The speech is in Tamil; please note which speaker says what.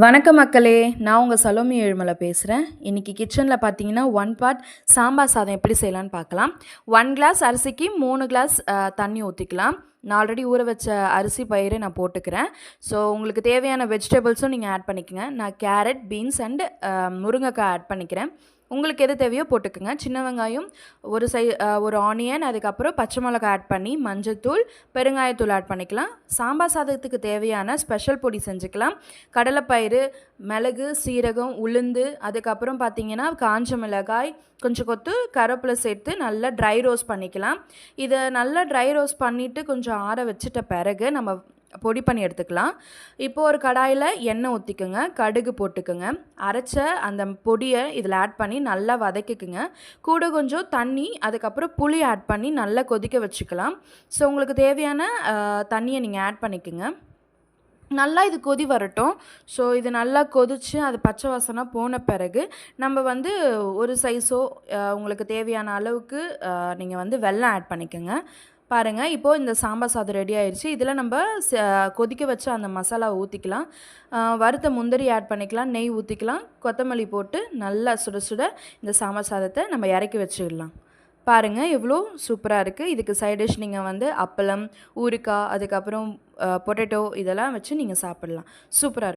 Speaker 1: வணக்கம் மக்களே, நான் உங்கள் சலோமி ஏழுமலை பேசுகிறேன். இன்றைக்கி கிச்சனில் பார்த்தீங்கன்னா 1 பார்ட் சாம்பார் சாதம் எப்படி செய்யலான்னு பார்க்கலாம். 1 கிளாஸ் அரிசிக்கு 3 கிளாஸ் தண்ணி ஊற்றிக்கலாம். நான் ஆல்ரெடி ஊற வச்ச அரிசி பயிரை நான் போட்டுக்கிறேன். ஸோ உங்களுக்கு தேவையான வெஜிடபிள்ஸும் நீங்கள் ஆட் பண்ணிக்கோங்க. நான் கேரட், பீன்ஸ் அண்ட் முருங்கைக்காய் ஆட் பண்ணிக்கிறேன். உங்களுக்கு எது தேவையோ போட்டுக்குங்க. சின்ன வெங்காயம், ஒரு ஆனியன், அதுக்கப்புறம் பச்சை மிளகாய் ஆட் பண்ணி மஞ்சத்தூள், பெருங்காயத்தூள் ஆட் பண்ணிக்கலாம். சாம்பார் சாதத்துக்கு தேவையான ஸ்பெஷல் பொடி செஞ்சுக்கலாம். கடலைப்பயிறு, மிளகு, சீரகம், உளுந்து, அதுக்கப்புறம் பார்த்திங்கன்னா காஞ்ச மிளகாய், கொஞ்சம் கொத்து கருவேப்பிலை சேர்த்து நல்லா ட்ரை ரோஸ்ட் பண்ணிக்கலாம். இதை நல்லா ட்ரை ரோஸ்ட் பண்ணிவிட்டு கொஞ்சம் ஆற வச்சுட்ட பிறகு நம்ம பொடி பண்ணி எடுத்துக்கலாம். இப்போது ஒரு கடாயில் எண்ணெய் ஊற்றிக்குங்க, கடுகு போட்டுக்குங்க, அரைச்ச அந்த பொடியை இதில் ஆட் பண்ணி நல்லா வதக்கிக்குங்க. கூட கொஞ்சம் தண்ணி, அதுக்கப்புறம் புளி ஆட் பண்ணி நல்லா கொதிக்க வச்சுக்கலாம். ஸோ உங்களுக்கு தேவையான தண்ணியை நீங்கள் ஆட் பண்ணிக்கோங்க. நல்லா இது கொதி வரட்டும். ஸோ இது நல்லா கொதித்து அது பச்சை வாசனை போன பிறகு நம்ம ஒரு சைஸோ உங்களுக்கு தேவையான அளவுக்கு நீங்கள் வெல்லம் ஆட் பண்ணிக்கோங்க. பாருங்கள், இப்போது இந்த சாம்பார் சாதம் ரெடி ஆயிடுச்சு. இதில் நம்ம கொதிக்க வச்ச அந்த மசாலாவை ஊற்றிக்கலாம். வறுத்த முந்திரி ஆட் பண்ணிக்கலாம், நெய் ஊற்றிக்கலாம், கொத்தமல்லி போட்டு நல்லா சுட சுட இந்த சாம்பார் சாதத்தை நம்ம இறக்கி வச்சிடலாம். பாருங்கள், எவ்வளோ சூப்பராக இருக்குது. இதுக்கு சைட் டிஷ் நீங்கள் அப்பளம், ஊறுகாய், அதுக்கப்புறம் பொட்டேட்டோ இதெல்லாம் வச்சு நீங்கள் சாப்பிட்லாம். சூப்பராக இருக்கும்.